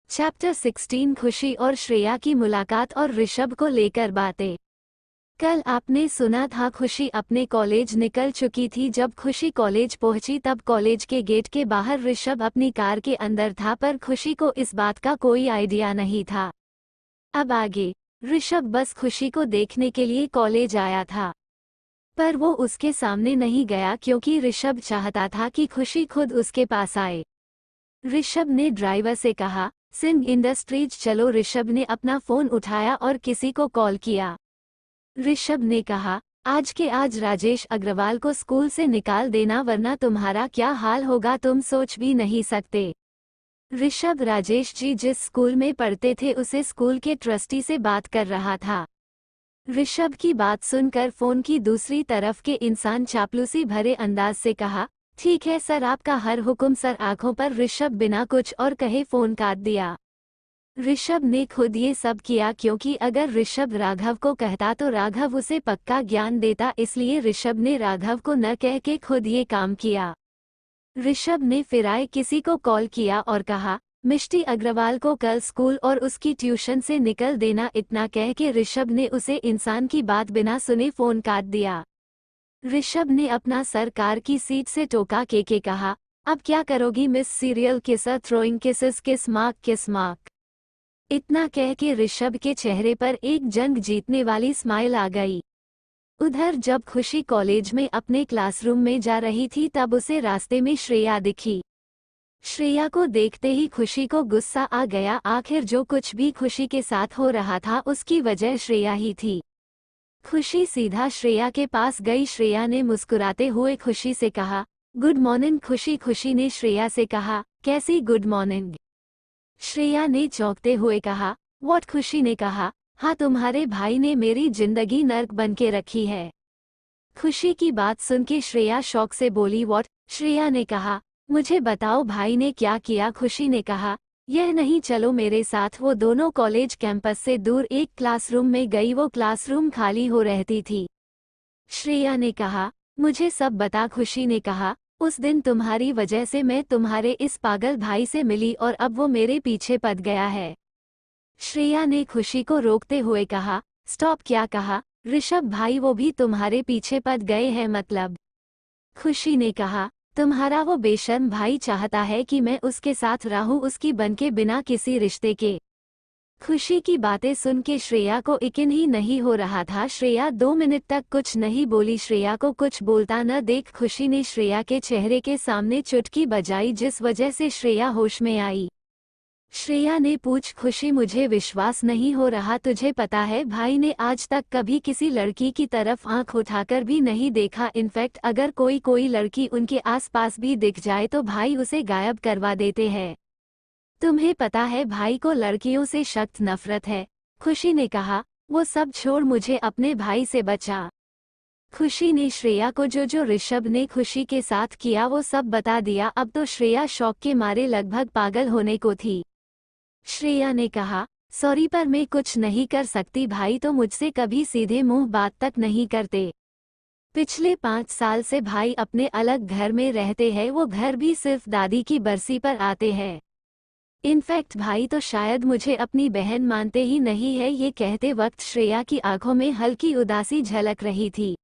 Chapter 16 खुशी और श्रेया की मुलाकात और ऋषभ को लेकर बातें। कल आपने सुना था खुशी अपने कॉलेज निकल चुकी थी। जब खुशी कॉलेज पहुंची तब कॉलेज के गेट के बाहर ऋषभ अपनी कार के अंदर था, पर खुशी को इस बात का कोई आइडिया नहीं था। अब आगे ऋषभ बस खुशी को देखने के लिए कॉलेज आया था, पर वो उसके सामने नहीं गया क्योंकि ऋषभ चाहता था कि खुशी खुद उसके पास आए। ऋषभ ने ड्राइवर से कहा, सिंह इंडस्ट्रीज चलो। ऋषभ ने अपना फोन उठाया और किसी को कॉल किया। ऋषभ ने कहा, आज के आज राजेश अग्रवाल को स्कूल से निकाल देना, वरना तुम्हारा क्या हाल होगा तुम सोच भी नहीं सकते। ऋषभ राजेश जी जिस स्कूल में पढ़ते थे उसे स्कूल के ट्रस्टी से बात कर रहा था। ऋषभ की बात सुनकर फोन की दूसरी तरफ के इंसान चापलूसी भरे अंदाज से कहा, ठीक है सर, आपका हर हुक्म सर। आंखों पर ऋषभ बिना कुछ और कहे फोन काट दिया। ऋषभ ने खुद ये सब किया क्योंकि अगर ऋषभ राघव को कहता तो राघव उसे पक्का ज्ञान देता, इसलिए ऋषभ ने राघव को न कह के खुद ये काम किया। ऋषभ ने फिर आए किसी को कॉल किया और कहा, मिष्टी अग्रवाल को कल स्कूल और उसकी ट्यूशन से निकल देना। इतना कह के ऋषभ ने उसे इंसान की बात बिना सुने फोन काट दिया। ऋषभ ने अपना सर कार की सीट से टोका के कहा, अब क्या करोगी miss serial kisser, throwing kisses, kiss mark kiss mark. इतना कह के ऋषभ के चेहरे पर एक जंग जीतने वाली स्माइल आ गई। उधर जब खुशी कॉलेज में अपने क्लासरूम में जा रही थी तब उसे रास्ते में श्रेया दिखी। श्रेया को देखते ही खुशी को गुस्सा आ गया। आखिर जो कुछ भी खुशी के साथ हो रहा था उसकी वजह श्रेया ही थी। खुशी सीधा श्रेया के पास गई। श्रेया ने मुस्कुराते हुए खुशी से कहा, गुड मॉर्निंग। खुशी ने श्रेया से कहा, कैसी गुड मॉर्निंग। श्रेया ने चौंकते हुए कहा, व्हाट। खुशी ने कहा, हाँ, तुम्हारे भाई ने मेरी जिंदगी नर्क बन के रखी है। खुशी की बात सुन के श्रेया शौक से बोली, व्हाट। श्रेया ने कहा, मुझे बताओ भाई ने क्या किया। खुशी ने कहा, यह नहीं, चलो मेरे साथ। वो दोनों कॉलेज कैंपस से दूर एक क्लासरूम में गई। वो क्लासरूम खाली हो रहती थी। श्रेया ने कहा, मुझे सब बता। खुशी ने कहा, उस दिन तुम्हारी वजह से मैं तुम्हारे इस पागल भाई से मिली और अब वो मेरे पीछे पड़ गया है। श्रेया ने खुशी को रोकते हुए कहा, स्टॉप। क्या कहा। ऋषभ भाई वो भी तुम्हारे पीछे पड़ गए हैं मतलब। खुशी ने कहा, तुम्हारा वो बेशर्म भाई चाहता है कि मैं उसके साथ रहूं, उसकी बनके, बिना किसी रिश्ते के। खुशी की बातें सुन के श्रेया को यकीन ही नहीं हो रहा था। श्रेया 2 मिनट तक कुछ नहीं बोली। श्रेया को कुछ बोलता न देख खुशी ने श्रेया के चेहरे के सामने चुटकी बजाई, जिस वजह से श्रेया होश में आई। श्रेया ने पूछ, खुशी मुझे विश्वास नहीं हो रहा। तुझे पता है भाई ने आज तक कभी किसी लड़की की तरफ आंख उठाकर भी नहीं देखा। इनफैक्ट अगर कोई लड़की उनके आसपास भी दिख जाए तो भाई उसे गायब करवा देते हैं। तुम्हें पता है भाई को लड़कियों से सख्त नफरत है। खुशी ने कहा, वो सब छोड़, मुझे अपने भाई से बचा। खुशी ने श्रेया को जो ऋषभ ने खुशी के साथ किया वो सब बता दिया। अब तो श्रेया शौक के मारे लगभग पागल होने को थी। श्रेया ने कहा, सॉरी पर मैं कुछ नहीं कर सकती। भाई तो मुझसे कभी सीधे मुंह बात तक नहीं करते। पिछले 5 साल से भाई अपने अलग घर में रहते हैं। वो घर भी सिर्फ दादी की बरसी पर आते हैं। इनफैक्ट भाई तो शायद मुझे अपनी बहन मानते ही नहीं है। ये कहते वक्त श्रेया की आंखों में हल्की उदासी झलक रही थी।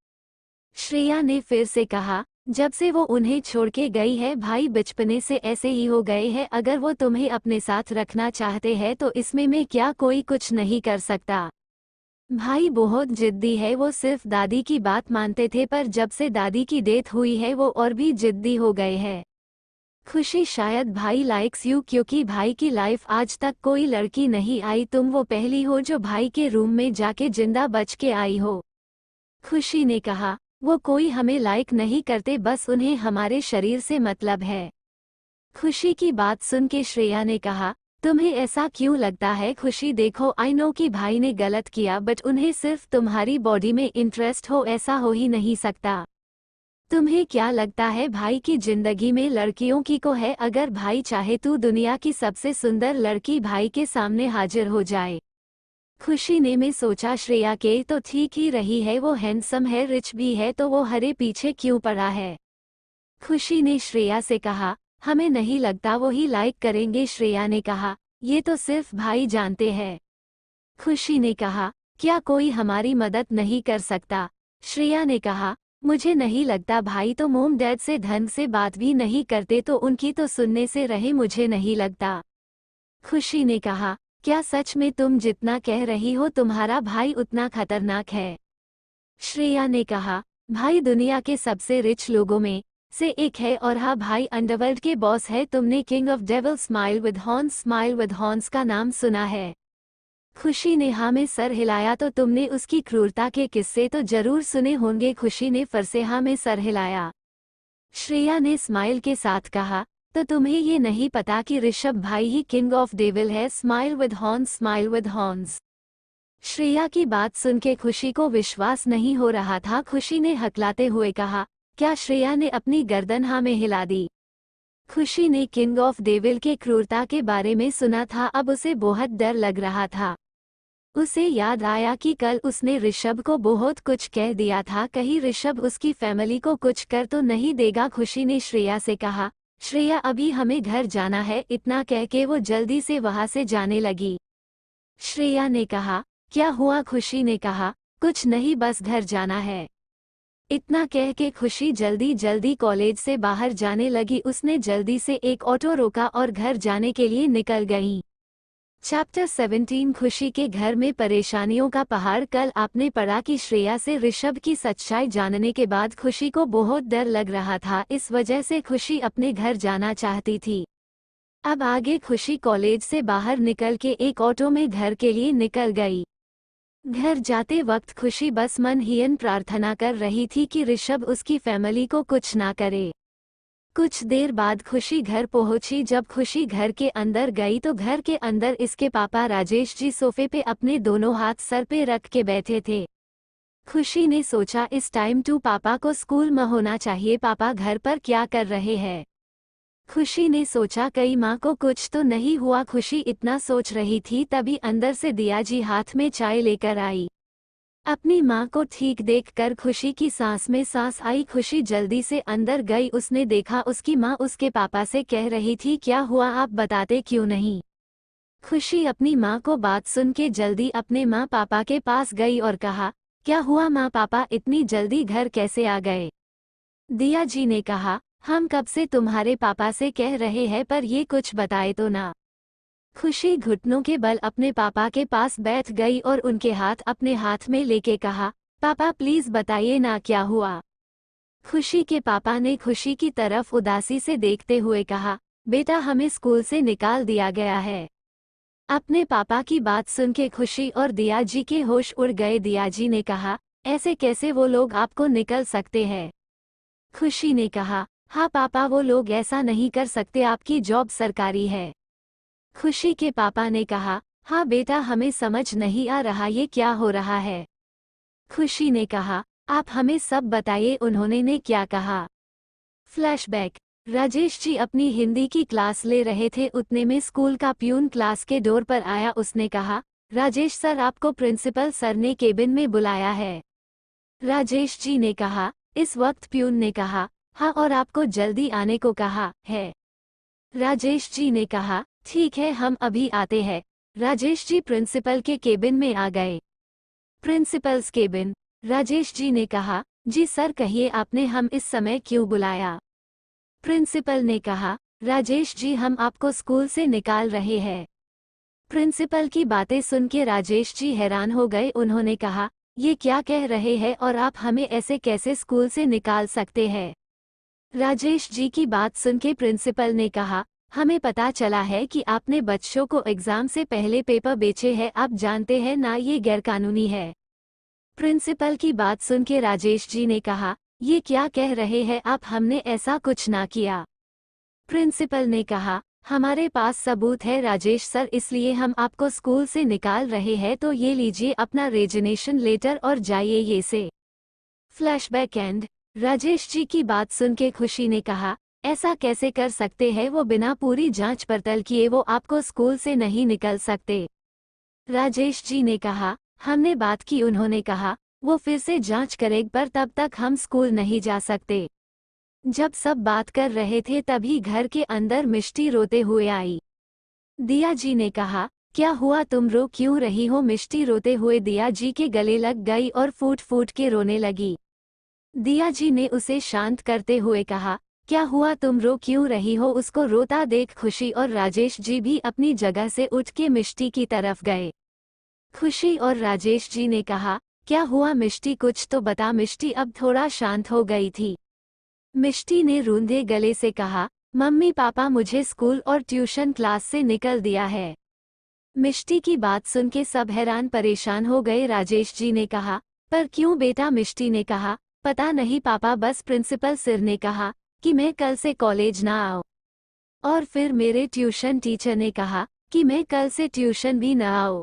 श्रेया ने फिर से कहा, जब से वो उन्हें छोड़ के गई है भाई बचपने से ऐसे ही हो गए हैं। अगर वो तुम्हें अपने साथ रखना चाहते हैं तो इसमें मैं क्या, कोई कुछ नहीं कर सकता। भाई बहुत जिद्दी है। वो सिर्फ दादी की बात मानते थे, पर जब से दादी की डेथ हुई है वो और भी जिद्दी हो गए हैं। खुशी, शायद भाई लाइक्स यू क्योंकि भाई की लाइफ आज तक कोई लड़की नहीं आई। तुम वो पहली हो जो भाई के रूम में जाके जिंदा बच के आई हो। खुशी ने कहा, वो कोई हमें लाइक नहीं करते, बस उन्हें हमारे शरीर से मतलब है। खुशी की बात सुन के श्रेया ने कहा, तुम्हें ऐसा क्यों लगता है। खुशी, देखो आई नो कि भाई ने गलत किया, बट उन्हें सिर्फ तुम्हारी बॉडी में इंटरेस्ट हो ऐसा हो ही नहीं सकता। तुम्हें क्या लगता है भाई की जिंदगी में लड़कियों की को है। अगर भाई चाहे तो दुनिया की सबसे सुंदर लड़की भाई के सामने हाजिर हो जाए। खुशी ने में सोचा, श्रेया के तो ठीक ही रही है। वो हैंडसम है, रिच भी है, तो वो हरे पीछे क्यों पड़ा है। खुशी ने श्रेया से कहा, हमें नहीं लगता वो ही लाइक करेंगे। श्रेया ने कहा, ये तो सिर्फ भाई जानते हैं। खुशी ने कहा, क्या कोई हमारी मदद नहीं कर सकता? श्रेया ने कहा, मुझे नहीं लगता, भाई तो मोम डैड से ढंग से बात भी नहीं करते, तो उनकी तो सुनने से रहे मुझे नहीं लगता। खुशी ने कहा, क्या सच में तुम जितना कह रही हो तुम्हारा भाई उतना खतरनाक है? श्रेया ने कहा, भाई दुनिया के सबसे रिच लोगों में से एक है, और हाँ भाई अंडरवर्ल्ड के बॉस है। तुमने king of devil smile with horns का नाम सुना है? खुशी ने हाँ में सर हिलाया। तो तुमने उसकी क्रूरता के किस्से तो जरूर सुने होंगे? खुशी ने फिर से हाँ में सर हिलाया। श्रेया ने स्माइल के साथ कहा, तो तुम्हें ये नहीं पता कि ऋषभ भाई ही किंग ऑफ डेविल है? Smile with horns. श्रेया की बात सुन के खुशी को विश्वास नहीं हो रहा था। खुशी ने हकलाते हुए कहा, क्या? श्रेया ने अपनी गर्दन हाँ में हिला दी। खुशी ने किंग ऑफ डेविल के क्रूरता के बारे में सुना था। अब उसे बहुत डर लग रहा था। उसे याद आया कि कल उसने ऋषभ को बहुत कुछ कह दिया था। कहीं ऋषभ उसकी फैमिली को कुछ कर तो नहीं देगा? खुशी ने श्रेया से कहा, श्रेया अभी हमें घर जाना है। इतना कह के वो जल्दी से वहां से जाने लगी। श्रेया ने कहा, क्या हुआ? खुशी ने कहा, कुछ नहीं, बस घर जाना है। इतना कह के खुशी जल्दी जल्दी कॉलेज से बाहर जाने लगी। उसने जल्दी से एक ऑटो रोका और घर जाने के लिए निकल गई। चैप्टर 17 खुशी के घर में परेशानियों का पहाड़। कल आपने पढ़ा कि श्रेया से ऋषभ की सच्चाई जानने के बाद खुशी को बहुत डर लग रहा था। इस वजह से खुशी अपने घर जाना चाहती थी। अब आगे खुशी कॉलेज से बाहर निकल के एक ऑटो में घर के लिए निकल गई। घर जाते वक्त खुशी बस मन ही प्रार्थना कर रही थी कि ऋषभ उसकी फैमिली को कुछ ना करे। कुछ देर बाद खुशी घर पहुंची। जब खुशी घर के अंदर गई तो घर के अंदर इसके पापा राजेश जी सोफे पे अपने दोनों हाथ सर पे रख के बैठे थे। खुशी ने सोचा, इस टाइम टू पापा को स्कूल में होना चाहिए, पापा घर पर क्या कर रहे हैं? खुशी ने सोचा, कई माँ को कुछ तो नहीं हुआ। खुशी इतना सोच रही थी तभी अंदर से दिया जी हाथ में चाय लेकर आई। अपनी माँ को ठीक देखकर खुशी की सांस में सांस आई। खुशी जल्दी से अंदर गई। उसने देखा उसकी माँ उसके पापा से कह रही थी, क्या हुआ, आप बताते क्यों नहीं? खुशी अपनी माँ को बात सुन के जल्दी अपने माँ पापा के पास गई और कहा, क्या हुआ माँ पापा, इतनी जल्दी घर कैसे आ गए? दिया जी ने कहा, हम कब से तुम्हारे पापा से कह रहे हैं पर ये कुछ बताए तो ना। खुशी घुटनों के बल अपने पापा के पास बैठ गई और उनके हाथ अपने हाथ में लेके कहा, पापा प्लीज बताइए ना क्या हुआ। खुशी के पापा ने खुशी की तरफ उदासी से देखते हुए कहा, बेटा हमें स्कूल से निकाल दिया गया है। अपने पापा की बात सुन के खुशी और दिया जी के होश उड़ गए। दिया जी ने कहा, ऐसे कैसे वो लोग आपको निकल सकते हैं? खुशी ने कहा, हाँ पापा वो लोग ऐसा नहीं कर सकते, आपकी जॉब सरकारी है। खुशी के पापा ने कहा, हाँ बेटा हमें समझ नहीं आ रहा ये क्या हो रहा है। खुशी ने कहा, आप हमें सब बताइए उन्होंने ने क्या कहा। फ्लैशबैक। राजेश जी अपनी हिंदी की क्लास ले रहे थे, उतने में स्कूल का प्यून क्लास के डोर पर आया। उसने कहा, राजेश सर आपको प्रिंसिपल सर ने केबिन में बुलाया है। राजेश जी ने कहा। इस वक्त प्यून ने कहा, हाँ और आपको जल्दी आने को कहा है। राजेश जी ने कहा, ठीक है हम अभी आते हैं। राजेश जी प्रिंसिपल के केबिन में आ गए। Principles cabin. राजेश जी ने कहा, जी सर कहिए आपने हम इस समय क्यों बुलाया? प्रिंसिपल ने कहा, राजेश जी हम आपको स्कूल से निकाल रहे हैं। प्रिंसिपल की बातें सुन के राजेश जी हैरान हो गए। उन्होंने कहा, ये क्या कह रहे हैं और आप हमें ऐसे कैसे स्कूल से निकाल सकते हैं? राजेश जी की बात सुन के प्रिंसिपल ने कहा, हमें पता चला है कि आपने बच्चों को एग्जाम से पहले पेपर बेचे हैं, आप जानते हैं ना ये गैरकानूनी है। प्रिंसिपल की बात सुन के राजेश जी ने कहा, ये क्या कह रहे हैं आप, हमने ऐसा कुछ ना किया। प्रिंसिपल ने कहा, हमारे पास सबूत है राजेश सर, इसलिए हम आपको स्कूल से निकाल रहे हैं, तो ये लीजिए अपना रेजिग्नेशन लेटर और जाइए ये से। Flashback and. राजेश जी की बात सुन के खुशी ने कहा, ऐसा कैसे कर सकते हैं, वो बिना पूरी जांच पड़ताल किए वो आपको स्कूल से नहीं निकल सकते। राजेश जी ने कहा, हमने बात की, उन्होंने कहा वो फिर से जांच करेंगे पर तब तक हम स्कूल नहीं जा सकते। जब सब बात कर रहे थे तभी घर के अंदर मिष्टी रोते हुए आई। दिया जी ने कहा, क्या हुआ, तुम रो क्यों रही हो? मिष्टी रोते हुए दिया जी के गले लग गई और फूट फूट के रोने लगी। दिया जी ने उसे शांत करते हुए कहा, क्या हुआ, तुम रो क्यों रही हो? उसको रोता देख खुशी और राजेश जी भी अपनी जगह से उठ के मिष्टी की तरफ गए। खुशी और राजेश जी ने कहा, क्या हुआ मिष्टी, कुछ तो बता। मिष्टी अब थोड़ा शांत हो गई थी। मिष्टी ने रूंधे गले से कहा, मम्मी पापा मुझे स्कूल और ट्यूशन क्लास से निकल दिया है। मिष्टी की बात सुन के सब हैरान परेशान हो गए। राजेश जी ने कहा, पर क्यों बेटा? मिष्टी ने कहा, पता नहीं पापा, बस प्रिंसिपल सर ने कहा कि मैं कल से कॉलेज ना आऊं। और फिर मेरे ट्यूशन टीचर ने कहा कि मैं कल से ट्यूशन भी ना आऊं।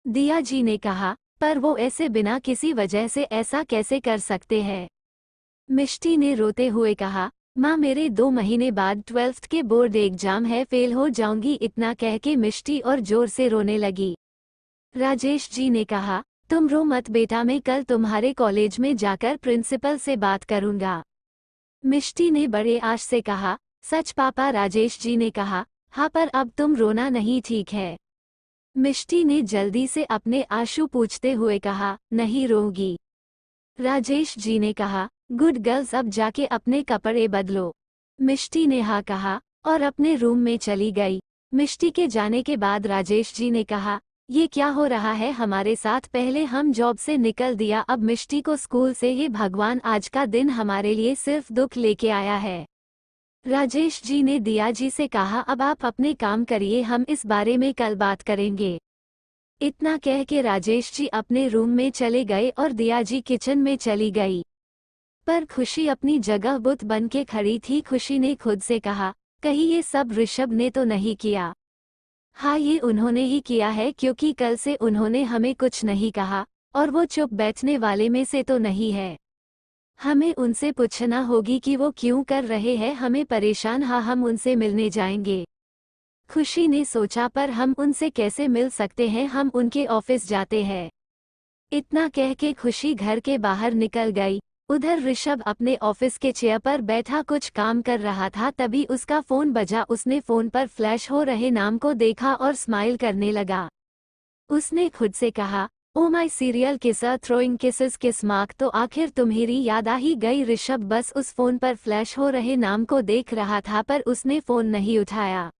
दिया जी ने कहा, पर वो ऐसे बिना किसी वजह से ऐसा कैसे कर सकते हैं? मिष्टी ने रोते हुए कहा, माँ मेरे 2 महीने बाद 12th के बोर्ड एग्जाम है, फेल हो जाऊंगी। इतना कह के मिष्टी और जोर से रोने लगी। राजेश जी ने कहा, तुम रो मत बेटा, मैं कल तुम्हारे कॉलेज में जाकर प्रिंसिपल से बात करूंगा। मिष्टी ने बड़े आश से कहा, सच पापा? राजेश जी ने कहा, हाँ, पर अब तुम रोना नहीं, ठीक है? मिष्टी ने जल्दी से अपने आंसू पोंछते हुए कहा, नहीं रोऊंगी। राजेश जी ने कहा, गुड गर्ल्स, अब जाके अपने कपड़े बदलो। मिष्टी ने हाँ कहा और अपने रूम में चली गई। मिष्टी के जाने के बाद राजेश जी ने कहा, ये क्या हो रहा है हमारे साथ? पहले हम जॉब से निकल दिया, अब मिष्टी को स्कूल से। ही भगवान, आज का दिन हमारे लिए सिर्फ दुख लेके आया है। राजेश जी ने दिया जी से कहा, अब आप अपने काम करिए, हम इस बारे में कल बात करेंगे। इतना कह के राजेश जी अपने रूम में चले गए और दिया जी किचन में चली गई। पर खुशी अपनी जगह बुत बन के खड़ी थी। खुशी ने खुद से कहा, कहीं ये सब ऋषभ ने तो नहीं किया? हाँ, ये उन्होंने ही किया है, क्योंकि कल से उन्होंने हमें कुछ नहीं कहा और वो चुप बैठने वाले में से तो नहीं है। हमें उनसे पूछना होगी कि वो क्यों कर रहे हैं हमें परेशान। हाँ, हम उनसे मिलने जाएंगे। खुशी ने सोचा, पर हम उनसे कैसे मिल सकते हैं? हम उनके ऑफिस जाते हैं। इतना कह के खुशी घर के बाहर निकल गई। उधर ऋषभ अपने ऑफिस के चेयर पर बैठा कुछ काम कर रहा था। तभी उसका फोन बजा। उसने फोन पर फ्लैश हो रहे नाम को देखा और स्माइल करने लगा। उसने खुद से कहा, oh my serial kisser, throwing kisses kiss mark, तो आखिर तुम्हारी याद आ ही गई। ऋषभ बस उस फोन पर फ्लैश हो रहे नाम को देख रहा था, पर उसने फोन नहीं उठाया।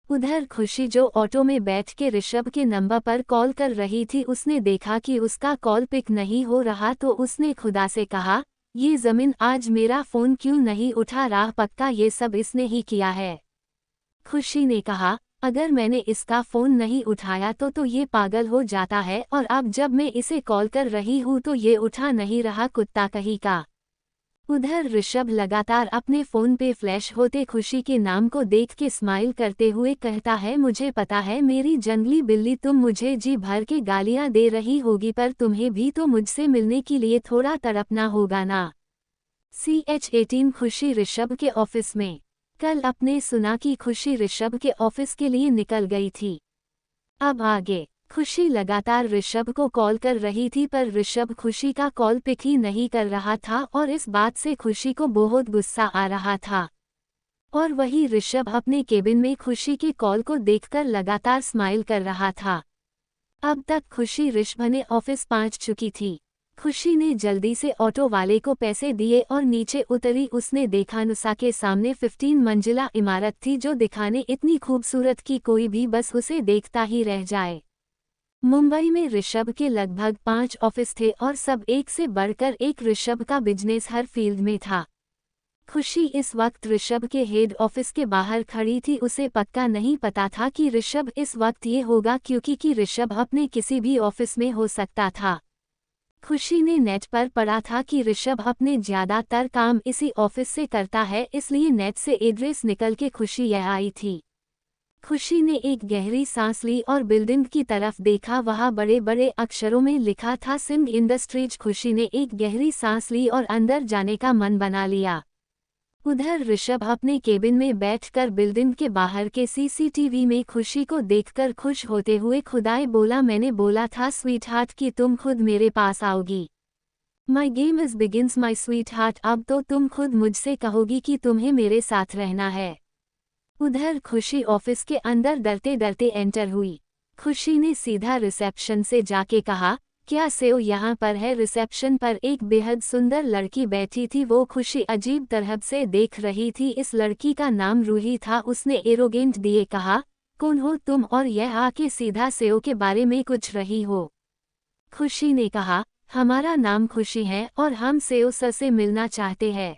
उधर खुशी जो ऑटो में बैठ के ऋषभ के नंबर पर कॉल कर रही थी, उसने देखा कि उसका कॉल पिक नहीं हो रहा, तो उसने खुदा से कहा, ये जमीन, आज मेरा फोन क्यों नहीं उठा रहा? पक्का ये सब इसने ही किया है। खुशी ने कहा, अगर मैंने इसका फोन नहीं उठाया तो ये पागल हो जाता है, और अब जब मैं इसे कॉल कर रही हूँ तो ये उठा नहीं रहा, कुत्ता कहीं का। उधर ऋषभ लगातार अपने फोन पे फ्लैश होते खुशी के नाम को देख के स्माइल करते हुए कहता है, मुझे पता है मेरी जंगली बिल्ली, तुम मुझे जी भर के गालियां दे रही होगी, पर तुम्हें भी तो मुझसे मिलने के लिए थोड़ा तड़पना होगा ना। CH18 खुशी ऋषभ के ऑफिस में। कल अपने सुना कि खुशी ऋषभ के ऑफिस के लिए निकल गई थी। अब आगे खुशी लगातार ऋषभ को कॉल कर रही थी, पर ऋषभ खुशी का कॉल पिक ही नहीं कर रहा था और इस बात से खुशी को बहुत गुस्सा आ रहा था। और वही ऋषभ अपने केबिन में खुशी के कॉल को देखकर लगातार स्माइल कर रहा था। अब तक खुशी ऋषभ ने ऑफिस पहुंच चुकी थी। खुशी ने जल्दी से ऑटो वाले को पैसे दिए और नीचे उतरी। उसने देखा नुसा के सामने 15 मंजिला इमारत थी, जो दिखाने इतनी खूबसूरत कि कोई भी बस उसे देखता ही रह जाए। मुंबई में ऋषभ के लगभग 5 ऑफिस थे और सब एक से बढ़कर एक। ऋषभ का बिजनेस हर फील्ड में था। खुशी इस वक्त ऋषभ के हेड ऑफिस के बाहर खड़ी थी। उसे पक्का नहीं पता था कि ऋषभ इस वक्त ये होगा, क्योंकि ऋषभ अपने किसी भी ऑफिस में हो सकता था। खुशी ने नेट पर पढ़ा था कि ऋषभ अपने ज्यादातर काम इसी ऑफिस से करता है, इसलिए नेट से एड्रेस निकल के खुशी यह आई थी। खुशी ने एक गहरी सांस ली और बिल्डिंग की तरफ देखा। वहां बड़े बड़े अक्षरों में लिखा था सिंह इंडस्ट्रीज। खुशी ने एक गहरी सांस ली और अंदर जाने का मन बना लिया। उधर ऋषभ अपने केबिन में बैठकर बिल्डिंग के बाहर के CCTV में खुशी को देखकर खुश होते हुए खुदाए बोला, मैंने बोला था स्वीट हार्ट कि तुम खुद मेरे पास आओगी। My game is begins my sweet heart, अब तो तुम खुद मुझसे कहोगी कि तुम्हें मेरे साथ रहना है। उधर खुशी ऑफिस के अंदर डरते डरते एंटर हुई। खुशी ने सीधा रिसेप्शन से जाके कहा, क्या सेओ यहाँ पर है? रिसेप्शन पर एक बेहद सुंदर लड़की बैठी थी। वो खुशी अजीब तरह से देख रही थी। इस लड़की का नाम रूही था। उसने एरोगेंट दिए कहा, कौन हो तुम और यह आके सीधा सेओ के बारे में कुछ रही हो? खुशी ने कहा, हमारा नाम खुशी है और हम सेओ सर से मिलना चाहते हैं।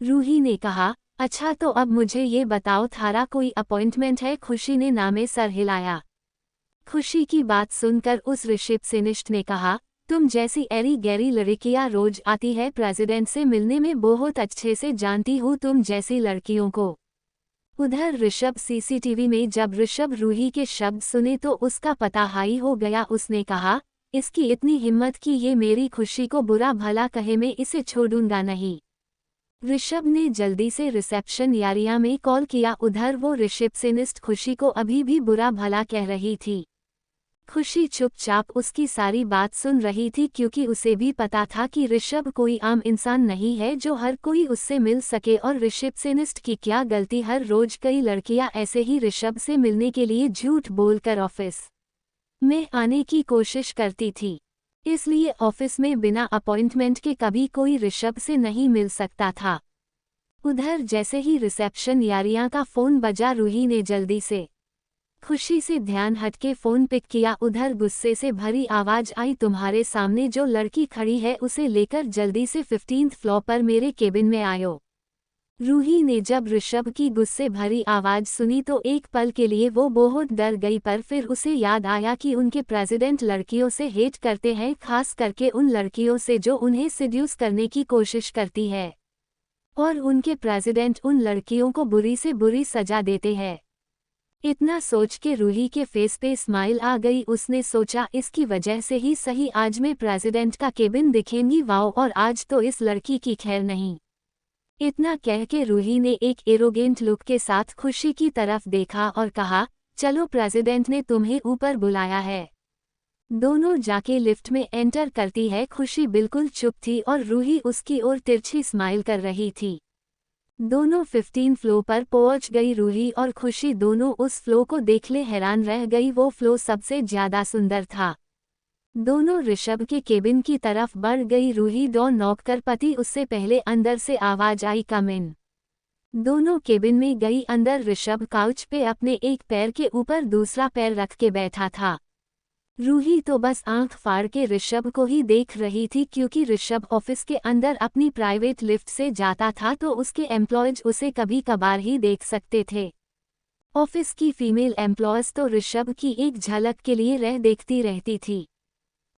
रूही ने कहा, अच्छा तो अब मुझे ये बताओ थारा कोई अपॉइंटमेंट है? खुशी ने नामे सर हिलाया। खुशी की बात सुनकर उस रिसेप्शनिस्ट ने कहा, तुम जैसी एरी गैरी लड़कियां रोज आती है प्रेसिडेंट से मिलने में, बहुत अच्छे से जानती हूँ तुम जैसी लड़कियों को। उधर ऋषभ सीसीटीवी में जब ऋषभ रूही के शब्द सुने तो उसका पता हाई हो गया। उसने कहा, इसकी इतनी हिम्मत कि ये मेरी खुशी को बुरा भला कहे, मैं इसे छोड़ूंगा नहीं। ऋषभ ने जल्दी से रिसेप्शन एरिया में कॉल किया। उधर वो रिसेप्शनिस्ट खुशी को अभी भी बुरा भला कह रही थी। खुशी चुपचाप उसकी सारी बात सुन रही थी क्योंकि उसे भी पता था कि ऋषभ कोई आम इंसान नहीं है जो हर कोई उससे मिल सके। और रिसेप्शनिस्ट की क्या गलती, हर रोज कई लड़कियां ऐसे ही ऋषभ से मिलने के लिए झूठ बोलकर ऑफिस में आने की कोशिश करती थी। इसलिए ऑफिस में बिना अपॉइंटमेंट के कभी कोई ऋषभ से नहीं मिल सकता था। उधर जैसे ही रिसेप्शन एरिया का फोन बजा, रूही ने जल्दी से खुशी से ध्यान हटके फोन पिक किया। उधर गुस्से से भरी आवाज आई, तुम्हारे सामने जो लड़की खड़ी है उसे लेकर जल्दी से 15th फ्लोर पर मेरे केबिन में आयो। रूही ने जब ऋषभ की गुस्से भरी आवाज सुनी तो एक पल के लिए वो बहुत डर गई, पर फिर उसे याद आया कि उनके प्रेसिडेंट लड़कियों से हेट करते हैं, खास करके उन लड़कियों से जो उन्हें सिड्यूस करने की कोशिश करती है, और उनके प्रेसिडेंट उन लड़कियों को बुरी से बुरी सजा देते हैं। इतना सोच के रूही के फेस पे स्माइल आ गई। उसने सोचा, इसकी वजह से ही सही आज मैं प्रेसिडेंट का केबिन दिखेंगी। वाओ, और आज तो इस लड़की की खैर नहीं। इतना कह के रूही ने एक एरोगेंट लुक के साथ खुशी की तरफ देखा और कहा, चलो प्रेसिडेंट ने तुम्हें ऊपर बुलाया है। दोनों जाके लिफ्ट में एंटर करती है। खुशी बिल्कुल चुप थी और रूही उसकी ओर तिरछी स्माइल कर रही थी। दोनों 15 फ्लोर पर पहुंच गई। रूही और खुशी दोनों उस फ्लो को देखले हैरान रह गई। वो फ्लो सबसे ज्यादा सुंदर था। दोनों ऋषभ के केबिन की तरफ बढ़ गई। रूही डोर नॉक कर पति, उससे पहले अंदर से आवाज आई, कम इन। दोनों केबिन में गई। अंदर ऋषभ काउच पे अपने एक पैर के ऊपर दूसरा पैर रख के बैठा था। रूही तो बस आंख फाड़ के ऋषभ को ही देख रही थी क्योंकि ऋषभ ऑफिस के अंदर अपनी प्राइवेट लिफ्ट से जाता था तो उसके एम्प्लॉयज उसे कभी कभार ही देख सकते थे। ऑफिस की फीमेल एम्प्लॉयज तो ऋषभ की एक झलक के लिए देखती रहती थी।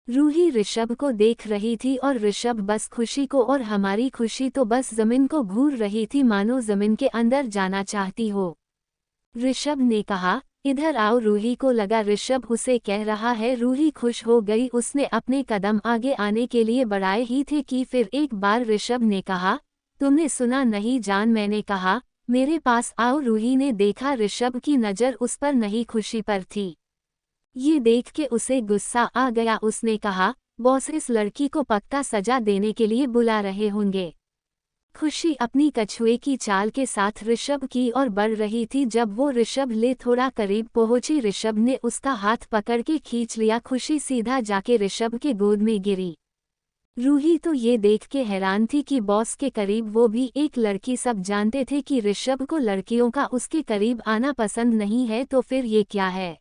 रूही ऋषभ को देख रही थी और ऋषभ बस खुशी को, और हमारी खुशी तो बस जमीन को घूर रही थी मानो जमीन के अंदर जाना चाहती हो। ऋषभ ने कहा, इधर आओ। रूही को लगा ऋषभ उसे कह रहा है। रूही खुश हो गई। उसने अपने कदम आगे आने के लिए बढ़ाए ही थे कि फिर एक बार ऋषभ ने कहा, तुमने सुना नहीं जान, मैंने कहा मेरे पास आओ। रूही ने देखा ऋषभ की नज़र उस पर नहीं खुशी पर थी। ये देख के उसे गुस्सा आ गया। उसने कहा, बॉस इस लड़की को पक्का सजा देने के लिए बुला रहे होंगे। खुशी अपनी कछुए की चाल के साथ ऋषभ की ओर बढ़ रही थी। जब वो ऋषभ ले थोड़ा करीब पहुंची, ऋषभ ने उसका हाथ पकड़ के खींच लिया। खुशी सीधा जाके ऋषभ के गोद में गिरी। रूही तो ये देख के हैरान थी कि बॉस के करीब वो भी एक लड़की। सब जानते थे कि ऋषभ को लड़कियों का उसके करीब आना पसंद नहीं है, तो फिर ये क्या है।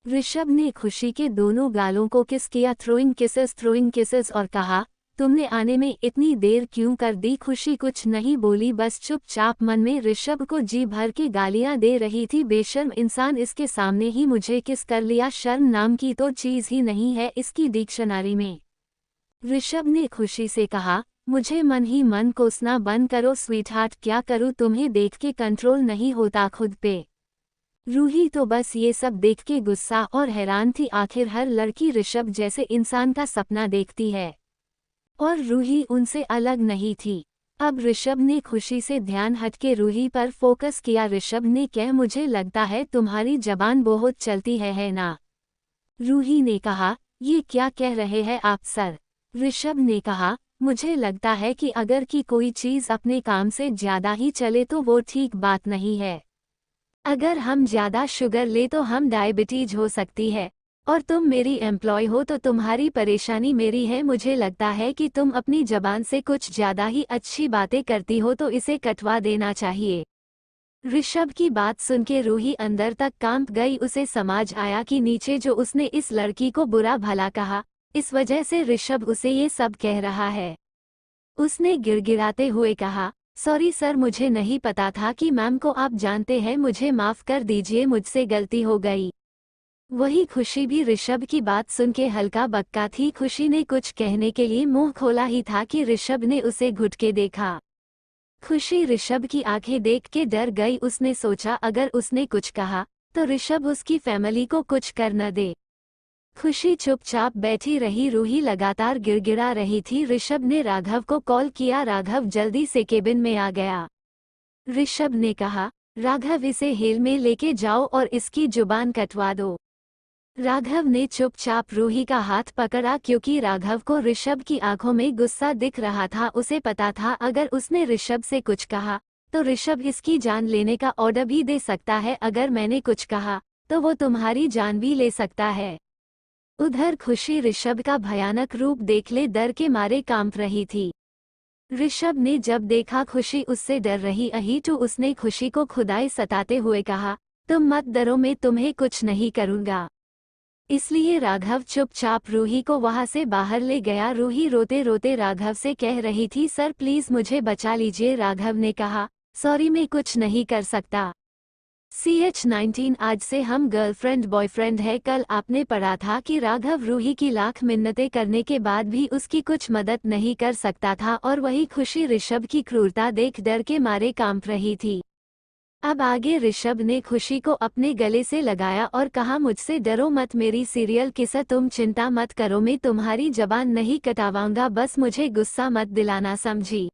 ऋषभ ने खुशी के दोनों गालों को किस किया, थ्रोइंग किसेस, और कहा, तुमने आने में इतनी देर क्यों कर दी। खुशी कुछ नहीं बोली, बस चुपचाप मन में ऋषभ को जी भर के गालियां दे रही थी। बेशर्म इंसान, इसके सामने ही मुझे किस कर लिया। शर्म नाम की तो चीज ही नहीं है इसकी डिक्शनरी में। ऋषभ ने खुशी से कहा, मुझे मन ही मन कोसना बंद करो स्वीटहार्ट। क्या करूँ, तुम्हें देख के कंट्रोल नहीं होता खुद पे। रूही तो बस ये सब देख के गुस्सा और हैरान थी। आखिर हर लड़की ऋषभ जैसे इंसान का सपना देखती है और रूही उनसे अलग नहीं थी। अब ऋषभ ने खुशी से ध्यान हटके रूही पर फोकस किया। ऋषभ ने कहा, मुझे लगता है तुम्हारी जबान बहुत चलती है ना। रूही ने कहा, ये क्या कह रहे हैं आप सर। ऋषभ ने कहा, मुझे लगता है कि अगर की कोई चीज़ अपने काम से ज्यादा ही चले तो वो ठीक बात नहीं है। अगर हम ज़्यादा शुगर ले तो हम डायबिटीज हो सकती है। और तुम मेरी एम्प्लॉय हो तो तुम्हारी परेशानी मेरी है। मुझे लगता है कि तुम अपनी जबान से कुछ ज़्यादा ही अच्छी बातें करती हो तो इसे कटवा देना चाहिए। ऋषभ की बात सुन के रूही अंदर तक कांप गई। उसे समझ आया कि नीचे जो उसने इस लड़की को बुरा भला कहा, इस वजह से ऋषभ उसे ये सब कह रहा है। उसने गिड़गिड़ाते हुए कहा, सॉरी सर, मुझे नहीं पता था कि मैम को आप जानते हैं, मुझे माफ़ कर दीजिए, मुझसे गलती हो गई। वही खुशी भी ऋषभ की बात सुन के हल्का बक्का थी। खुशी ने कुछ कहने के लिए मुंह खोला ही था कि ऋषभ ने उसे घुट के देखा। खुशी ऋषभ की आंखें देख के डर गई। उसने सोचा अगर उसने कुछ कहा तो ऋषभ उसकी फैमिली को कुछ कर न दे। खुशी चुपचाप बैठी रही। रूही लगातार गिड़गिड़ा रही थी। ऋषभ ने राघव को कॉल किया। राघव जल्दी से केबिन में आ गया। ऋषभ ने कहा, राघव इसे हेल में लेके जाओ और इसकी जुबान कटवा दो। राघव ने चुपचाप रूही का हाथ पकड़ा क्योंकि राघव को ऋषभ की आंखों में गुस्सा दिख रहा था। उसे पता था अगर उसने ऋषभ से कुछ कहा तो ऋषभ इसकी जान लेने का ऑर्डर भी दे सकता है। अगर मैंने कुछ कहा तो वो तुम्हारी जान भी ले सकता है। उधर खुशी ऋषभ का भयानक रूप देख ले डर के मारे कांप रही थी। ऋषभ ने जब देखा खुशी उससे डर रही अही तो उसने खुशी को खुदाई सताते हुए कहा, तुम मत डरो, मैं तुम्हें कुछ नहीं करूँगा। इसलिए राघव चुपचाप रूही को वहां से बाहर ले गया। रूही रोते रोते राघव से कह रही थी, सर प्लीज मुझे बचा लीजिए। राघव ने कहा, सॉरी मैं कुछ नहीं कर सकता। CH-19 आज से हम गर्लफ्रेंड बॉयफ्रेंड है। कल आपने पढ़ा था कि राघव रूही की लाख मिन्नतें करने के बाद भी उसकी कुछ मदद नहीं कर सकता था और वही खुशी ऋषभ की क्रूरता देख डर के मारे कांप रही थी। अब आगे ऋषभ ने खुशी को अपने गले से लगाया और कहा, मुझसे डरो मत मेरी सीरियल किस्सा, तुम चिंता मत करो, मैं तुम्हारी जबान नहीं कटावाऊंगा, बस मुझे गुस्सा मत दिलाना, समझी।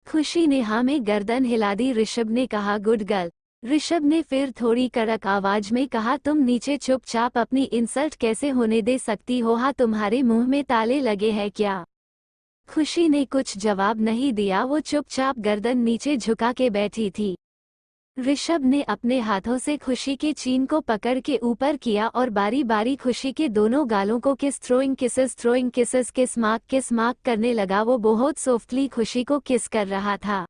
खुशी ने हाँ में गर्दन हिला दी। ऋषभ ने कहा, गुड गर्ल। ऋषभ ने फिर थोड़ी कड़क आवाज में कहा, तुम नीचे चुपचाप अपनी इंसल्ट कैसे होने दे सकती हो? हाँ, तुम्हारे मुंह में ताले लगे हैं क्या? खुशी ने कुछ जवाब नहीं दिया। वो चुपचाप गर्दन नीचे झुका के बैठी थी। ऋषभ ने अपने हाथों से खुशी के चीन को पकड़ के ऊपर किया और बारी बारी खुशी के दोनों गालों को थ्रोइंग किसेस किस मार्क करने लगा। वो बहुत सॉफ्टली खुशी को किस कर रहा था।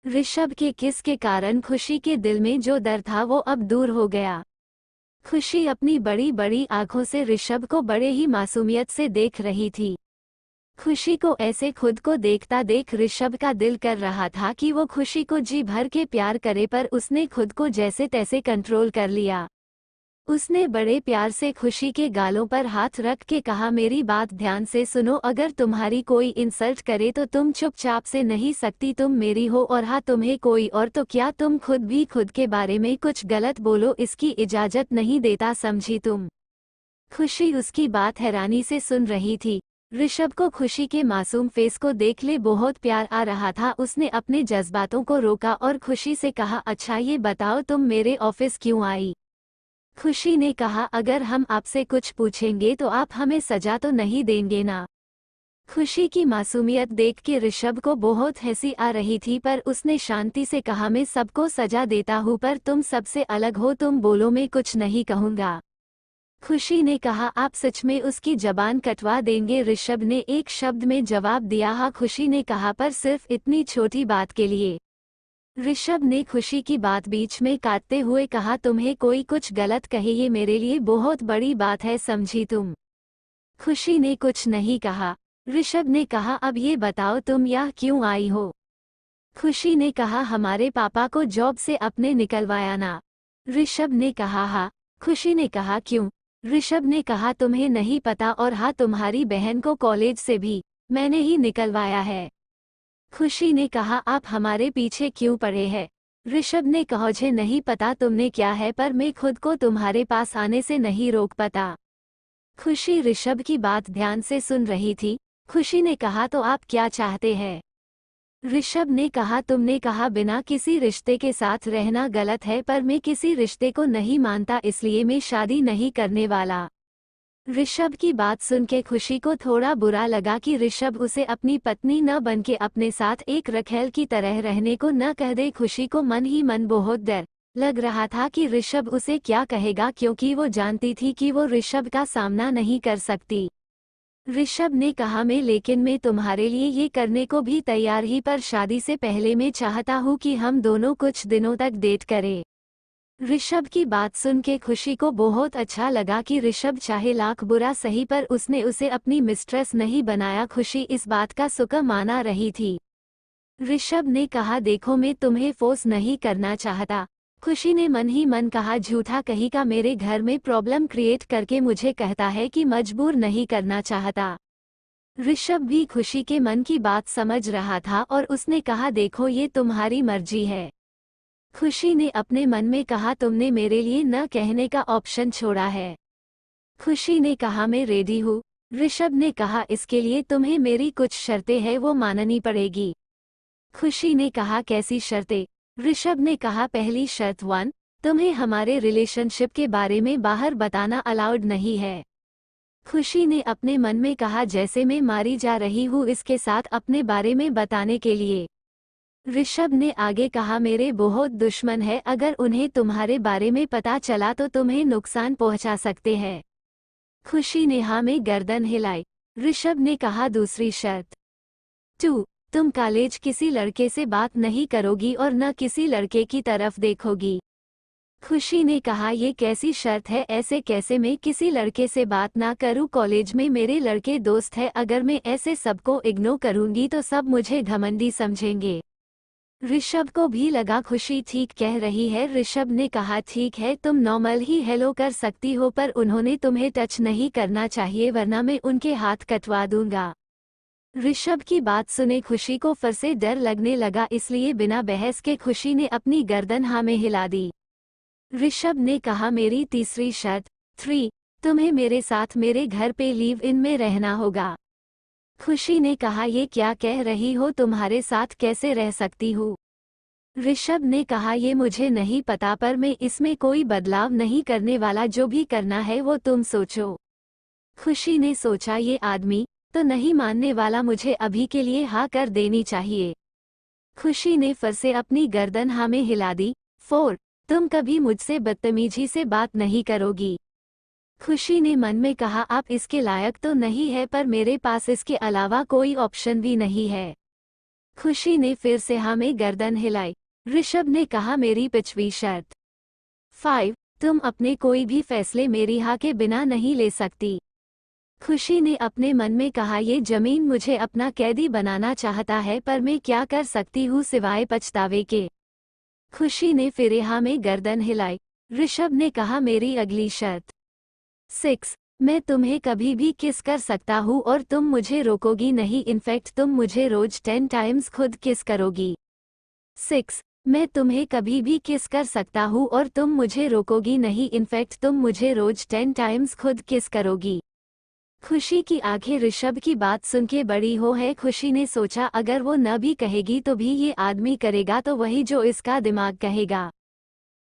ऋषभ के किस के कारण खुशी के दिल में जो डर था वो अब दूर हो गया। खुशी अपनी बड़ी बड़ी आंखों से ऋषभ को बड़े ही मासूमियत से देख रही थी। खुशी को ऐसे खुद को देखता देख ऋषभ का दिल कर रहा था कि वो खुशी को जी भर के प्यार करे, पर उसने खुद को जैसे तैसे कंट्रोल कर लिया। उसने बड़े प्यार से खुशी के गालों पर हाथ रख के कहा, मेरी बात ध्यान से सुनो, अगर तुम्हारी कोई इंसल्ट करे तो तुम चुपचाप से नहीं सकती, तुम मेरी हो और हाँ तुम्हें कोई और तो क्या, तुम खुद भी खुद के बारे में कुछ गलत बोलो इसकी इजाजत नहीं देता, समझी तुम? खुशी उसकी बात हैरानी से सुन रही थी। ऋषभ को खुशी के मासूम फेस को देख ले बहुत प्यार आ रहा था। उसने अपने जज्बातों को रोका और खुशी से कहा, अच्छा ये बताओ तुम मेरे ऑफिस क्यों आई? खुशी ने कहा, अगर हम आपसे कुछ पूछेंगे तो आप हमें सजा तो नहीं देंगे ना? खुशी की मासूमियत देख के ऋषभ को बहुत हंसी आ रही थी, पर उसने शांति से कहा, मैं सबको सजा देता हूँ पर तुम सबसे अलग हो, तुम बोलो मैं कुछ नहीं कहूँगा। खुशी ने कहा, आप सच में उसकी जबान कटवा देंगे? ऋषभ ने एक शब्द में जवाब दिया, हाँ। खुशी ने कहा, पर सिर्फ इतनी छोटी बात के लिए? ऋषभ ने खुशी की बात बीच में काटते हुए कहा, तुम्हें कोई कुछ गलत कहे ये मेरे लिए बहुत बड़ी बात है, समझी तुम? खुशी ने कुछ नहीं कहा। ऋषभ ने कहा, अब ये बताओ तुम यहाँ क्यों आई हो? खुशी ने कहा, हमारे पापा को जॉब से अपने निकलवाया ना? ऋषभ ने कहा, हाँ। खुशी ने कहा, क्यों? ऋषभ ने कहा, तुम्हें नहीं पता, और हाँ तुम्हारी बहन को कॉलेज से भी मैंने ही निकलवाया है। खुशी ने कहा, आप हमारे पीछे क्यों पड़े हैं? ऋषभ ने कहा, मुझे नहीं पता तुमने क्या है, पर मैं खुद को तुम्हारे पास आने से नहीं रोक पाता। खुशी ऋषभ की बात ध्यान से सुन रही थी। खुशी ने कहा, तो आप क्या चाहते हैं? ऋषभ ने कहा, तुमने कहा बिना किसी रिश्ते के साथ रहना गलत है, पर मैं किसी रिश्ते को नहीं मानता, इसलिए मैं शादी नहीं करने वाला। ऋषभ की बात सुन के खुशी को थोड़ा बुरा लगा कि ऋषभ उसे अपनी पत्नी न बनके अपने साथ एक रखेल की तरह रहने को न कह दे। खुशी को मन ही मन बहुत डर लग रहा था कि ऋषभ उसे क्या कहेगा क्योंकि वो जानती थी कि वो ऋषभ का सामना नहीं कर सकती। ऋषभ ने कहा लेकिन मैं तुम्हारे लिए ये करने को भी तैयार ही, पर शादी से पहले मैं चाहता हूँ कि हम दोनों कुछ दिनों तक डेट करें। ऋषभ की बात सुन के खुशी को बहुत अच्छा लगा कि ऋषभ चाहे लाख बुरा सही पर उसने उसे अपनी मिस्ट्रेस नहीं बनाया। खुशी इस बात का शुक्र माना रही थी। ऋषभ ने कहा देखो मैं तुम्हें फोर्स नहीं करना चाहता। खुशी ने मन ही मन कहा झूठा कहीं का, मेरे घर में प्रॉब्लम क्रिएट करके मुझे कहता है कि मजबूर नहीं करना चाहता। ऋषभ भी खुशी के मन की बात समझ रहा था और उसने कहा देखो ये तुम्हारी मर्जी है। खुशी ने अपने मन में कहा तुमने मेरे लिए न कहने का ऑप्शन छोड़ा है। खुशी ने कहा मैं रेडी हूँ। ऋषभ ने कहा इसके लिए तुम्हें मेरी कुछ शर्तें हैं वो माननी पड़ेगी। खुशी ने कहा कैसी शर्तें? ऋषभ ने कहा पहली शर्त 1, तुम्हें हमारे रिलेशनशिप के बारे में बाहर बताना अलाउड नहीं है। खुशी ने अपने मन में कहा जैसे मैं मारी जा रही हूँ इसके साथ अपने बारे में बताने के लिए। ऋषभ ने आगे कहा मेरे बहुत दुश्मन है, अगर उन्हें तुम्हारे बारे में पता चला तो तुम्हें नुकसान पहुंचा सकते हैं। खुशी ने हाँ में गर्दन हिलाई। ऋषभ ने कहा दूसरी शर्त 2, तुम कॉलेज किसी लड़के से बात नहीं करोगी और न किसी लड़के की तरफ देखोगी। खुशी ने कहा ये कैसी शर्त है, ऐसे कैसे मैं किसी लड़के से बात ना करूं? कॉलेज में मेरे लड़के दोस्त है, अगर मैं ऐसे सबको इग्नोर करूंगी तो सब मुझे घमंडी समझेंगे। ऋषभ को भी लगा खुशी ठीक कह रही है। ऋषभ ने कहा ठीक है तुम नॉर्मल ही हेलो कर सकती हो, पर उन्होंने तुम्हें टच नहीं करना चाहिए वरना मैं उनके हाथ कटवा दूंगा। ऋषभ की बात सुने खुशी को फिर से डर लगने लगा, इसलिए बिना बहस के खुशी ने अपनी गर्दन हाँ में हिला दी। ऋषभ ने कहा मेरी तीसरी शर्त 3, तुम्हें मेरे साथ मेरे घर पे लिव इन में रहना होगा। खुशी ने कहा ये क्या कह रही हो, तुम्हारे साथ कैसे रह सकती हूँ? ऋषभ ने कहा ये मुझे नहीं पता, पर मैं इसमें कोई बदलाव नहीं करने वाला, जो भी करना है वो तुम सोचो। खुशी ने सोचा ये आदमी तो नहीं मानने वाला, मुझे अभी के लिए हाँ कर देनी चाहिए। खुशी ने फिर से अपनी गर्दन हाँ में हिला दी। 4, तुम कभी मुझसे बदतमीजी से बात नहीं करोगी। खुशी ने मन में कहा आप इसके लायक तो नहीं है, पर मेरे पास इसके अलावा कोई ऑप्शन भी नहीं है। खुशी ने फिर से हाँ में गर्दन हिलाई। ऋषभ ने कहा मेरी 5वीं शर्त 5, तुम अपने कोई भी फैसले मेरी हाँ के बिना नहीं ले सकती। खुशी ने अपने मन में कहा ये जमीन मुझे अपना कैदी बनाना चाहता है, पर मैं क्या कर सकती हूँ सिवाय पछतावे के। खुशी ने फिर हाँ में गर्दन हिलाई। ऋषभ ने कहा मेरी अगली शर्त 6, मैं तुम्हें कभी भी किस कर सकता हूँ और तुम मुझे रोकोगी नहीं, इनफैक्ट तुम मुझे रोज 10 टाइम्स खुद किस करोगी। 6, मैं तुम्हें कभी भी किस कर सकता हूँ और तुम मुझे रोकोगी नहीं, इनफैक्ट तुम मुझे रोज 10 टाइम्स खुद किस करोगी। खुशी की आंखें ऋषभ की बात सुन के बड़ी हो है। खुशी ने सोचा अगर वो न भी कहेगी तो भी ये आदमी करेगा तो वही जो इसका दिमाग कहेगा।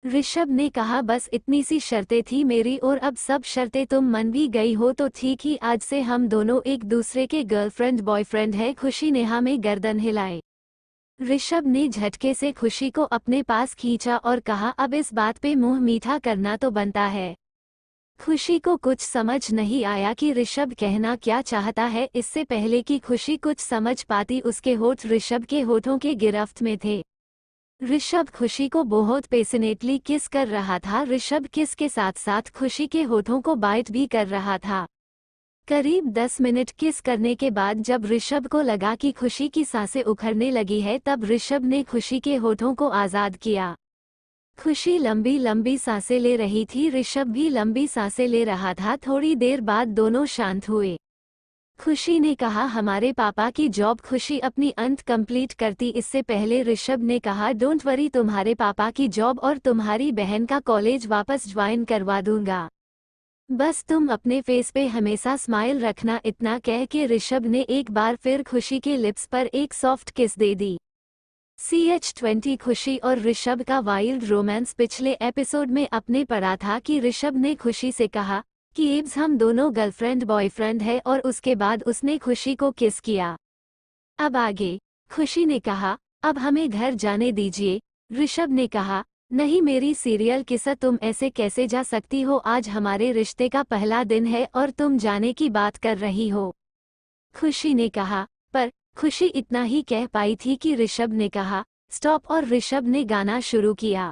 ऋषभ ने कहा बस इतनी सी शर्तें थी मेरी, और अब सब शर्तें तुम मन भी गई हो तो ठीक ही, आज से हम दोनों एक दूसरे के गर्लफ्रेंड बॉयफ्रेंड है। खुशी ने हाँ में गर्दन हिलाए। ऋषभ ने झटके से खुशी को अपने पास खींचा और कहा अब इस बात पे मुंह मीठा करना तो बनता है। खुशी को कुछ समझ नहीं आया कि ऋषभ कहना क्या चाहता है। इससे पहले कि खुशी कुछ समझ पाती उसके होठ ऋषभ के होठों के गिरफ्त में थे। ऋषभ खुशी को बहुत पैशनेटली किस कर रहा था। ऋषभ किस के साथ साथ खुशी के होठों को बाइट भी कर रहा था। करीब 10 मिनट किस करने के बाद जब ऋषभ को लगा कि खुशी की सांसें उखड़ने लगी है, तब ऋषभ ने खुशी के होठों को आज़ाद किया। खुशी लंबी लंबी सांसें ले रही थी, ऋषभ भी लंबी सांसें ले रहा था। थोड़ी देर बाद दोनों शांत हुए। खुशी ने कहा हमारे पापा की जॉब। खुशी अपनी अंत कंप्लीट करती इससे पहले ऋषभ ने कहा डोंट वरी, तुम्हारे पापा की जॉब और तुम्हारी बहन का कॉलेज वापस ज्वाइन करवा दूंगा, बस तुम अपने फेस पे हमेशा स्माइल रखना। इतना कह के ऋषभ ने एक बार फिर खुशी के लिप्स पर एक सॉफ्ट किस दे दी। CH20 खुशी और ऋषभ का वाइल्ड रोमांस पिछले एपिसोड में अपने पढ़ा था कि ऋषभ ने खुशी से कहा कि एब्स हम दोनों गर्लफ्रेंड बॉयफ्रेंड है, और उसके बाद उसने खुशी को किस किया। अब आगे खुशी ने कहा अब हमें घर जाने दीजिए। ऋषभ ने कहा नहीं मेरी सीरियल किस्सा, तुम ऐसे कैसे जा सकती हो? आज हमारे रिश्ते का पहला दिन है और तुम जाने की बात कर रही हो। खुशी ने कहा। पर खुशी इतना ही कह पाई थी कि ऋषभ ने कहा स्टॉप, और ऋषभ ने गाना शुरू किया।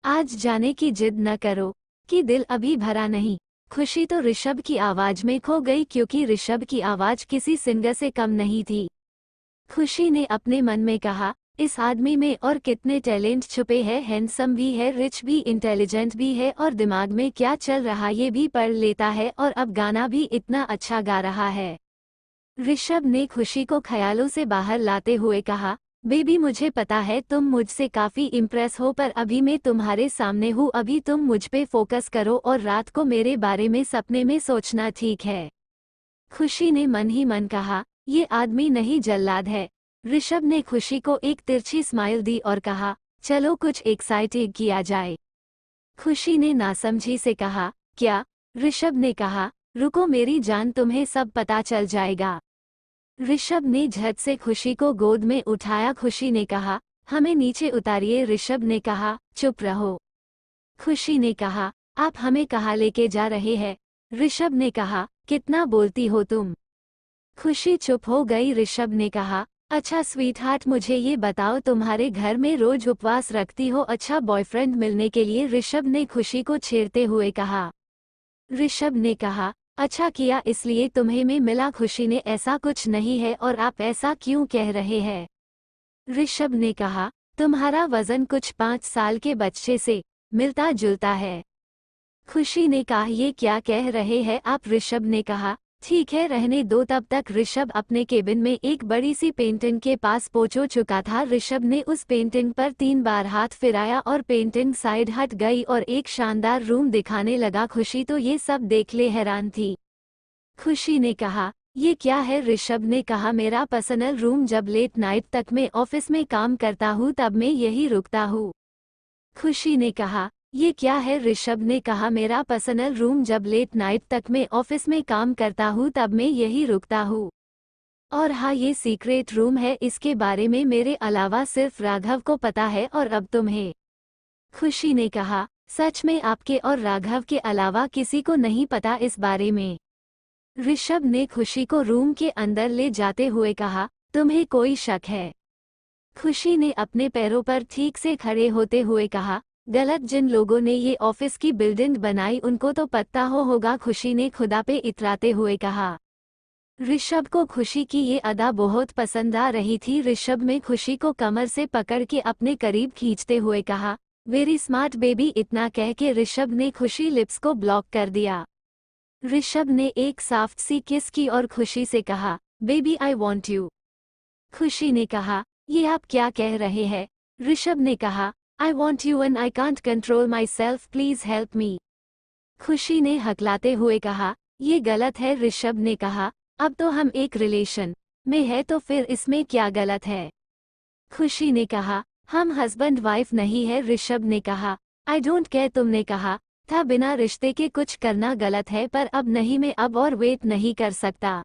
आज जाने की जिद न करो कि दिल अभी भरा नहीं। खुशी तो ऋषभ की आवाज में खो गई, क्योंकि ऋषभ की आवाज किसी सिंगर से कम नहीं थी। खुशी ने अपने मन में कहा, इस आदमी में और कितने टैलेंट छुपे हैं, हैंडसम भी है, रिच भी, इंटेलिजेंट भी है, और दिमाग में क्या चल रहा ये भी पढ़ लेता है, और अब गाना भी इतना अच्छा गा रहा है। ऋषभ ने खुशी को ख्यालों से बाहर लाते हुए कहा, बेबी मुझे पता है तुम मुझसे काफी इम्प्रेस हो, पर अभी मैं तुम्हारे सामने हूँ, अभी तुम मुझ पे फोकस करो और रात को मेरे बारे में सपने में सोचना, ठीक है? खुशी ने मन ही मन कहा, ये आदमी नहीं जल्लाद है। ऋषभ ने खुशी को एक तिरछी स्माइल दी और कहा, चलो कुछ एक्साइटिंग किया जाए। खुशी ने नासमझी से कहा, क्या? ऋषभ ने कहा, रुको मेरी जान, तुम्हें सब पता चल जाएगा। ऋषभ ने झट से खुशी को गोद में उठाया। खुशी ने कहा, हमें नीचे उतारिए। ऋषभ ने कहा, चुप रहो। खुशी ने कहा, आप हमें कहाँ लेके जा रहे हैं? ऋषभ ने कहा, कितना बोलती हो तुम? खुशी चुप हो गई। ऋषभ ने कहा, अच्छा स्वीटहार्ट, मुझे ये बताओ तुम्हारे घर में रोज उपवास रखती हो अच्छा बॉयफ्रेंड मिलने के लिए? ऋषभ ने खुशी को छेड़ते हुए कहा। ऋषभ ने कहा, अच्छा किया इसलिए तुम्हें मैं मिला। खुशी ने, ऐसा कुछ नहीं है, और आप ऐसा क्यों कह रहे हैं? ऋषभ ने कहा, तुम्हारा वजन कुछ 5 साल के बच्चे से मिलता जुलता है। खुशी ने कहा, ये क्या कह रहे हैं आप? ऋषभ ने कहा, ठीक है रहने दो। तब तक ऋषभ अपने केबिन में एक बड़ी सी पेंटिंग के पास पहुंच चुका था। ऋषभ ने उस पेंटिंग पर 3 बार हाथ फिराया और पेंटिंग साइड हट गई और एक शानदार रूम दिखाने लगा। खुशी तो ये सब देख ले हैरान थी। खुशी ने कहा, ये क्या है? ऋषभ ने कहा, मेरा पर्सनल रूम, जब लेट नाइट तक मैं ऑफिस में काम करता हूँ तब मैं यही रुकता हूँ। खुशी ने कहा, ये क्या है? ऋषभ ने कहा, मेरा पर्सनल रूम, जब लेट नाइट तक मैं ऑफिस में काम करता हूँ तब मैं यही रुकता हूँ। और हाँ, ये सीक्रेट रूम है, इसके बारे में मेरे अलावा सिर्फ राघव को पता है, और अब तुम्हें। खुशी ने कहा, सच में आपके और राघव के अलावा किसी को नहीं पता इस बारे में? ऋषभ ने खुशी को रूम के अंदर ले जाते हुए कहा, तुम्हें कोई शक है? खुशी ने अपने पैरों पर ठीक से खड़े होते हुए कहा, गलत, जिन लोगों ने ये ऑफिस की बिल्डिंग बनाई उनको तो पता होगा। खुशी ने खुदा पे इतराते हुए कहा। ऋषभ को खुशी की ये अदा बहुत पसंद आ रही थी। ऋषभ ने खुशी को कमर से पकड़ के अपने करीब खींचते हुए कहा, वेरी स्मार्ट बेबी। इतना कह के ऋषभ ने खुशी लिप्स को ब्लॉक कर दिया। ऋषभ ने एक सॉफ्ट सी किस की और खुशी से कहा, बेबी आई वॉन्ट यू। खुशी ने कहा, ये आप क्या कह रहे हैं? ऋषभ ने कहा, I want you and I can't control myself, please help me। खुशी ने हकलाते हुए कहा, ये गलत है। ऋषभ ने कहा, अब तो हम एक रिलेशन में है तो फिर इसमें क्या गलत है? खुशी ने कहा, हम हस्बैंड वाइफ नहीं है। ऋषभ ने कहा, आई डोंट केयर। तुमने कहा था बिना रिश्ते के कुछ करना गलत है, पर अब नहीं, मैं अब और वेट नहीं कर सकता।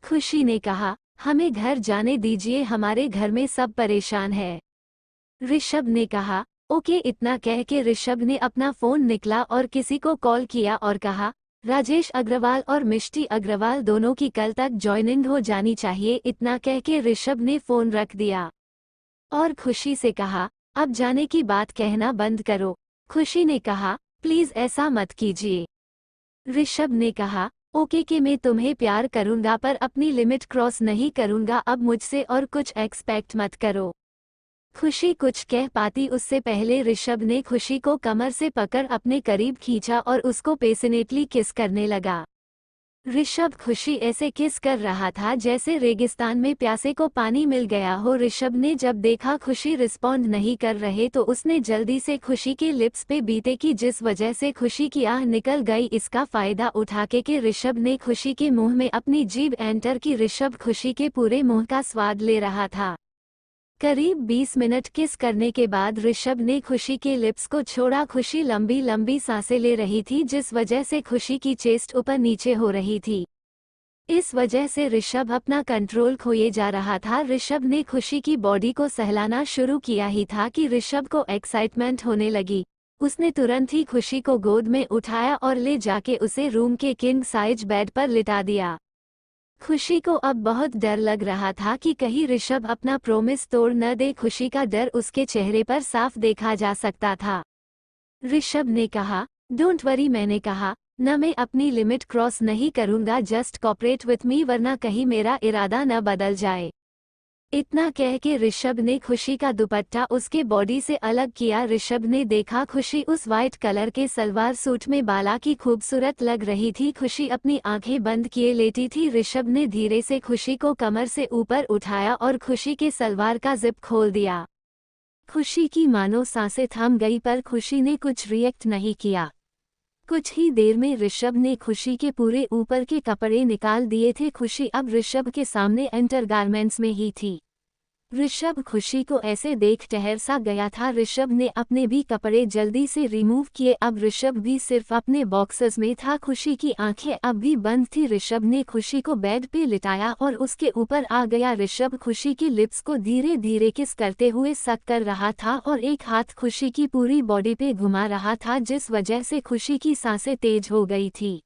खुशी ने कहा, हमें घर जाने दीजिए, हमारे घर में सब परेशान है। ऋषभ ने कहा, ओके। इतना कह के ऋषभ ने अपना फोन निकला और किसी को कॉल किया और कहा, राजेश अग्रवाल और मिष्टी अग्रवाल दोनों की कल तक ज्वाइनिंग हो जानी चाहिए। इतना कह के ऋषभ ने फोन रख दिया और खुशी से कहा, अब जाने की बात कहना बंद करो। खुशी ने कहा, प्लीज ऐसा मत कीजिए। ऋषभ ने कहा, ओके कि मैं तुम्हें प्यार करूंगा पर अपनी लिमिट क्रॉस नहीं करूंगा, अब मुझसे और कुछ एक्सपेक्ट मत करो। खुशी कुछ कह पाती उससे पहले ऋषभ ने खुशी को कमर से पकड़ अपने करीब खींचा और उसको पैशनेटली किस करने लगा। ऋषभ खुशी ऐसे किस कर रहा था जैसे रेगिस्तान में प्यासे को पानी मिल गया हो। ऋषभ ने जब देखा खुशी रिस्पॉन्ड नहीं कर रहे तो उसने जल्दी से खुशी के लिप्स पे बीते की, जिस वजह से खुशी की आह निकल गई। इसका फायदा उठा के ऋषभ ने खुशी के मुंह में अपनी जीभ एंटर की। ऋषभ खुशी के पूरे मुंह का स्वाद ले रहा था। करीब 20 मिनट किस करने के बाद ऋषभ ने खुशी के लिप्स को छोड़ा। खुशी लंबी लंबी सांसें ले रही थी, जिस वजह से खुशी की चेस्ट ऊपर नीचे हो रही थी। इस वजह से ऋषभ अपना कंट्रोल खोए जा रहा था। ऋषभ ने खुशी की बॉडी को सहलाना शुरू किया ही था कि ऋषभ को एक्साइटमेंट होने लगी। उसने तुरंत ही खुशी को गोद में उठाया और ले जाके उसे रूम के किंग साइज बेड पर लिटा दिया। खुशी को अब बहुत डर लग रहा था कि कहीं ऋषभ अपना प्रॉमिस तोड़ न दे। खुशी का डर उसके चेहरे पर साफ देखा जा सकता था। ऋषभ ने कहा, डोंट वरी, मैंने कहा न, मैं अपनी लिमिट क्रॉस नहीं करूंगा, जस्ट कोऑपरेट विथ मी, वरना कहीं मेरा इरादा न बदल जाए। इतना कह के ऋषभ ने खुशी का दुपट्टा उसके बॉडी से अलग किया। ऋषभ ने देखा खुशी उस वाइट कलर के सलवार सूट में बाला की खूबसूरत लग रही थी। खुशी अपनी आंखें बंद किए लेटी थी। ऋषभ ने धीरे से खुशी को कमर से ऊपर उठाया और खुशी के सलवार का जिप खोल दिया। खुशी की मानो सांसें थम गई, पर खुशी ने कुछ रिएक्ट नहीं किया। कुछ ही देर में ऋषभ ने खुशी के पूरे ऊपर के कपड़े निकाल दिए थे। खुशी अब ऋषभ के सामने अंडरगारमेंट्स में ही थी। ऋषभ खुशी को ऐसे देख ठहर सा गया था। ऋषभ ने अपने भी कपड़े जल्दी से रिमूव किए। अब ऋषभ भी सिर्फ अपने बॉक्सेस में था। खुशी की आंखें अब भी बंद थी। ऋषभ ने खुशी को बेड पे लिटाया और उसके ऊपर आ गया। ऋषभ खुशी की लिप्स को धीरे धीरे किस करते हुए सक कर रहा था और एक हाथ खुशी की पूरी बॉडी पे घुमा रहा था, जिस वजह से खुशी की सांसें तेज हो गई थी।